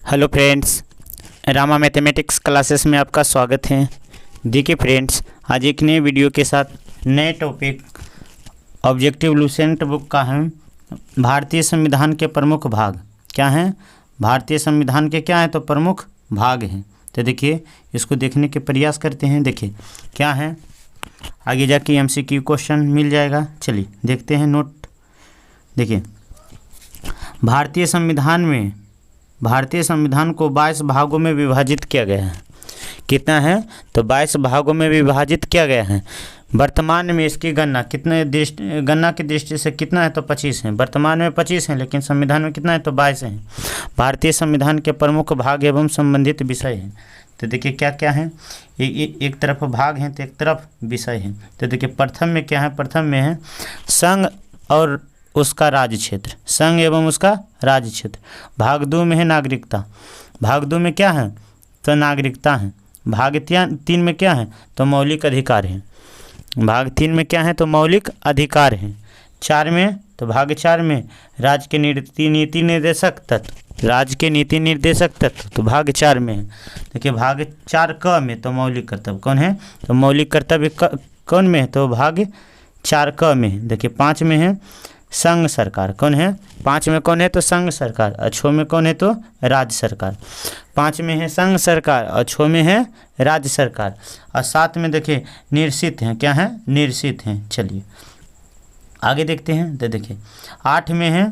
Hello friends, Rama mathematics classes में आपका स्वागत है। देखिए फ्रेंड्स, आज एक नए वीडियो के साथ नए टॉपिक ऑब्जेक्टिव लुसेंट बुक का है। भारतीय संविधान के प्रमुख भाग क्या हैं? भारतीय संविधान के क्या हैं तो प्रमुख भाग हैं। तो देखिए इसको देखने के प्रयास करते हैं। देखिए क्या है, आगे जाके MCQ क्वेश्चन मिल जाएगा। चलिए देखते हैं नोट। देखिए भारतीय संविधान को 22 भागों में विभाजित किया गया है। कितना है तो 22 भागों में विभाजित किया गया है। वर्तमान में इसकी गणना गणना की दृष्टि से कितना है तो 25 है। वर्तमान में 25 है, लेकिन संविधान में कितना है तो 22 है। भारतीय संविधान के प्रमुख भाग एवं संबंधित विषय हैं। तो देखिए क्या क्या है, एक तरफ भाग हैं तो एक तरफ विषय हैं। तो देखिए प्रथम में क्या है, प्रथम में है संघ और उसका राज्य क्षेत्र, संघ एवं उसका राज्य क्षेत्र। भाग 2 में है नागरिकता। भाग 2 में क्या है तो नागरिकता है। भाग 3 में क्या है तो मौलिक अधिकार है। भाग 3 में क्या है तो मौलिक अधिकार है। 4 में तो भाग 4 में राज्य के नीति निर्देशक तत्व, राज्य के नीति निर्देशक तत्व तो भाग 4 में है। देखिए भाग 4 क में तो मौलिक कर्तव्य कौन है तो मौलिक कर्तव्य कौन में है तो भाग 4 क में है। देखिए 5 में है संघ सरकार, कौन है 5 में कौन है तो संघ सरकार, और 6 में कौन है तो राज्य सरकार। 5 में है संघ सरकार और 6 में है राज्य सरकार, और 7 में देखिए निरसित हैं, क्या है निरसित हैं। चलिए आगे देखते हैं। तो देखिए 8 में है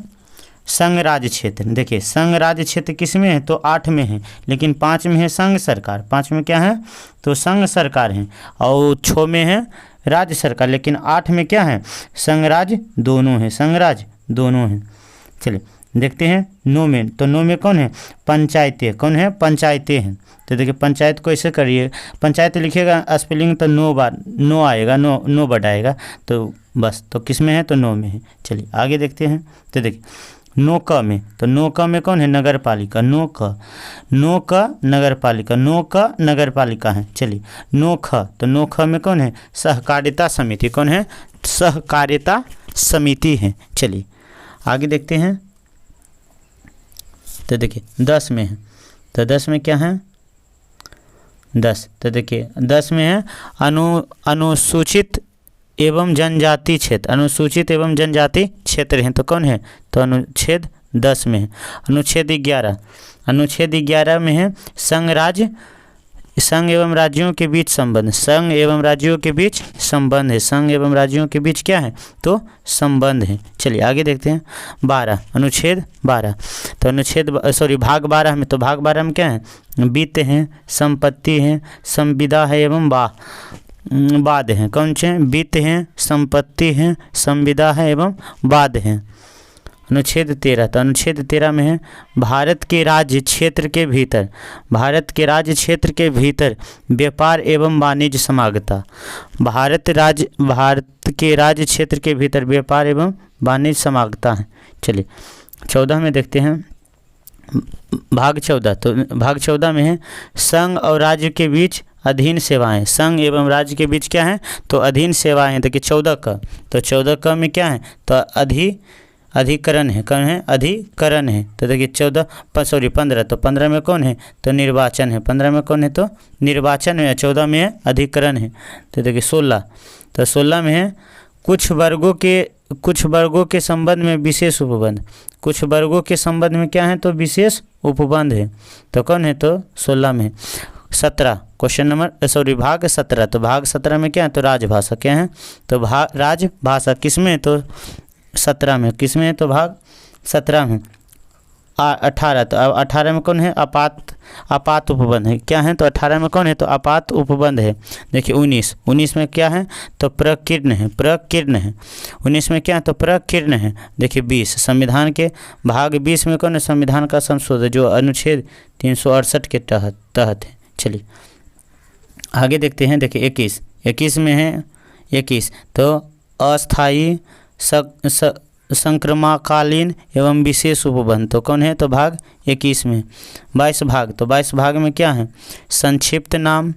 संघ राज्य क्षेत्र। देखिए संघ राज्य क्षेत्र किस में है तो 8 में है, लेकिन 5 में है संघ सरकार। 5 में क्या है तो संघ सरकार है, और 6 में है राज्य सरकार, लेकिन 8 में क्या है संघ राज्य दोनों है, संघ राज्य दोनों हैं। चलिए देखते हैं 9 में, तो 9 में कौन है पंचायतें, कौन है पंचायतें हैं। तो देखिए पंचायत को ऐसे करिए, पंचायत लिखिएगा स्पेलिंग तो 9 बार नो आएगा, नो वर्ड आएगा, तो बस तो किस में है तो 9 में है। चलिए आगे देखते हैं। तो देखिए 9 क में, तो 9 क में कौन है नगर पालिका, 9 क नगर पालिका, 9 क नगर पालिका है। चलिए 9 ख, तो 9 ख में कौन है सहकारिता समिति, कौन है सहकारिता समिति है। चलिए आगे देखते हैं। तो देखिए 10 में है, तो 10 में क्या है 10, तो देखिए 10 में है अनुसूचित एवं जनजाति क्षेत्र, अनुसूचित एवं जनजाति क्षेत्र हैं, तो कौन है तो अनुच्छेद 10 में है। अनुच्छेद 11 में है संघ एवं राज्यों के बीच संबंध, संघ एवं राज्यों के बीच संबंध है, संघ एवं राज्यों के बीच क्या है तो संबंध है। चलिए आगे देखते हैं। 12 अनुच्छेद 12, तो भाग 12 में, तो भाग 12 में क्या है वित्त है, संपत्ति है, संविदा है एवं वाद हैं। कौन से वित्त हैं, संपत्ति हैं, संविदा है एवं वाद हैं। अनुच्छेद 13, तो अनुच्छेद 13 में है भारत के राज्य क्षेत्र के भीतर, भारत के राज्य क्षेत्र के भीतर व्यापार एवं वाणिज्य समागता, भारत के राज्य क्षेत्र के भीतर व्यापार एवं वाणिज्य समागता है। चलिए 14 में देखते हैं। भाग 14, तो भाग 14 में है संघ और राज्य के बीच अधीन सेवाएं, संघ एवं राज्य के बीच क्या है तो अधीन सेवाएं हैं। देखिए 14 का, तो 14 का में क्या है तो अधिकरण है, कौन है अधिकरण है। तो देखिए 15, तो 15 में कौन है तो निर्वाचन है, 15 में कौन है तो निर्वाचन है, 14 में है अधिकरण है। तो देखिए 16, तो 16 में है कुछ वर्गों के संबंध में विशेष उपबंध, कुछ वर्गों के संबंध में क्या है तो विशेष उपबंध है, तो कौन है तो 16 में है। 17 भाग 17, तो भाग 17 में क्या है तो राजभाषा, क्या है तो राजभाषा किस में तो 17 में, किस में तो भाग 17 में। 18, तो 18 में कौन है आपात उपबंध है, क्या है तो 18 में कौन है तो आपात उपबंध है। देखिए 19 में क्या है तो प्रकीर्ण है, 19 में क्या है तो प्रकीर्ण है। देखिए 20 संविधान के भाग 20 में कौन है संविधान का संशोधन, जो अनुच्छेद 368 के तहत है। चलिए आगे देखते हैं। देखिए 21 में है 21, तो अस्थायी संक्रमणकालीन एवं विशेष उपबंध, तो कौन है तो भाग 21 में। 22 भाग, तो 22 भाग में क्या है संक्षिप्त नाम,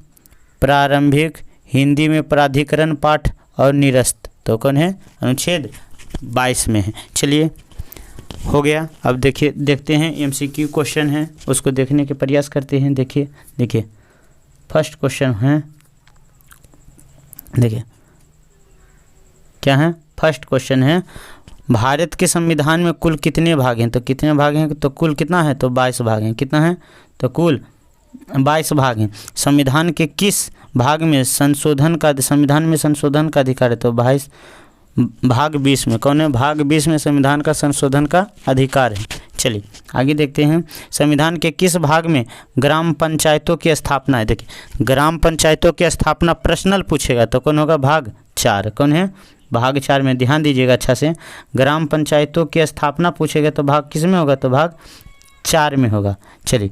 प्रारंभिक, हिंदी में प्राधिकरण पाठ और निरस्त, तो कौन है अनुच्छेद 22 में है। चलिए हो गया। अब देखते हैं MCQ क्वेश्चन है, उसको देखने के प्रयास करते हैं। देखिए फर्स्ट क्वेश्चन है, देखिए क्या है। फर्स्ट क्वेश्चन है, भारत के संविधान में कुल कितने भाग हैं? तो कितने भाग हैं? तो कुल कितना है? तो 22 भाग हैं। कितना है? तो कुल 22 भाग हैं। संविधान के किस भाग में संविधान में संशोधन का अधिकार है? तो भाग 20 में। कौन है? भाग 20 में संविधान का संशोधन का अधिकार है। चलिए आगे देखते हैं। संविधान के किस भाग में ग्राम पंचायतों की स्थापना है? देखिए ग्राम पंचायतों की स्थापना प्रश्नल पूछेगा तो कौन होगा? भाग 4। कौन है? भाग 4 में। ध्यान दीजिएगा अच्छा से। ग्राम पंचायतों की स्थापना पूछेगा तो भाग किस में होगा? तो भाग 4 में होगा। चलिए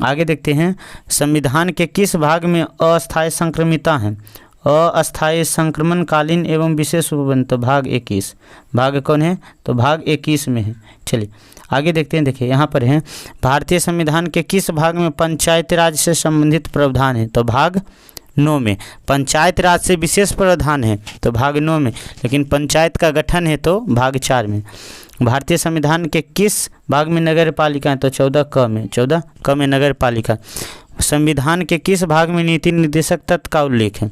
आगे देखते हैं। संविधान के किस भाग में अस्थायी संक्रमिता हैं? अस्थायी संक्रमणकालीन एवं विशेष उपबंध। तो भाग 21। भाग कौन है? तो भाग 21 में है। चलिए आगे देखते हैं। देखिए यहाँ पर है, भारतीय संविधान के किस भाग में पंचायती राज से संबंधित प्रावधान है? तो भाग 9 में। पंचायत राज से विशेष प्रावधान है तो भाग 9 में, लेकिन पंचायत का गठन है तो भाग 4 में। भारतीय संविधान के किस भाग में नगर पालिका है? तो 14 क में। 14 क में नगर पालिका। संविधान के किस भाग में नीति निर्देशक तत्व का उल्लेख है?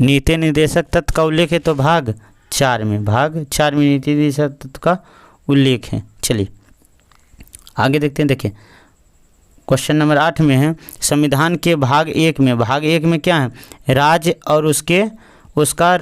नीति निर्देशक तत्व का उल्लेख है तो भाग 4 में। भाग 4 में नीति निर्देशक तत्व का उल्लेख है। चलिए आगे देखते हैं। देखिए क्वेश्चन नंबर 8 में है, संविधान के भाग 1 में। भाग 1 में क्या है? राज्य और उसका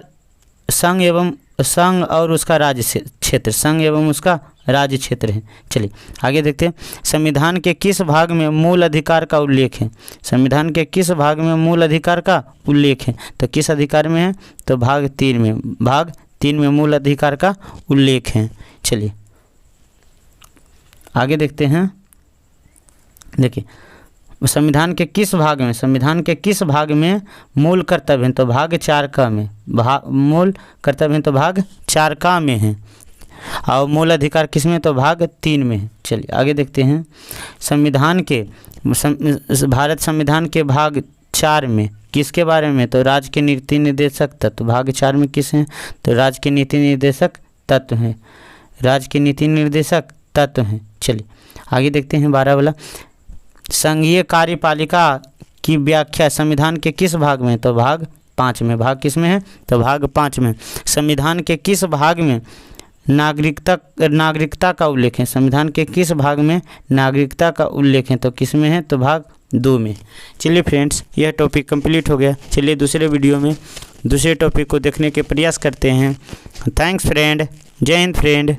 संघ और उसका राज्य क्षेत्र। संघ एवं उसका राज्य क्षेत्र है। चलिए आगे देखते हैं। संविधान के किस भाग में मूल अधिकार का उल्लेख है? संविधान के किस भाग में मूल अधिकार का उल्लेख है? तो किस अधिकार में है? तो भाग 3 में। भाग 3 में मूल अधिकार का उल्लेख है। चलिए आगे देखते हैं। देखिए संविधान के किस भाग में? संविधान के किस भाग में मूल कर्तव्य हैं? तो भाग 4 का में। मूल कर्तव्य हैं तो भाग 4 का में है। और मूल अधिकार किस में? तो भाग 3 में है। चलिए आगे देखते हैं। भारत संविधान के भाग 4 में किसके बारे में? तो राज्य के नीति निर्देशक तत्व। भाग 4 में किस हैं? तो राज्य के नीति निर्देशक तत्व हैं। राज्य के नीति निर्देशक तत्व हैं। चलिए आगे देखते हैं 12 वाला। संघीय कार्यपालिका की व्याख्या संविधान के किस भाग में? तो भाग 5 में। भाग किस में है? तो भाग 5 में। संविधान के किस भाग में नागरिकता का उल्लेख है? संविधान के किस भाग में नागरिकता का उल्लेख है? तो किस में है? तो भाग 2 में। चलिए फ्रेंड्स यह टॉपिक कंप्लीट हो गया। चलिए दूसरे वीडियो में दूसरे टॉपिक को देखने के प्रयास करते हैं। Thanks friend. जय हिंद फ्रेंड।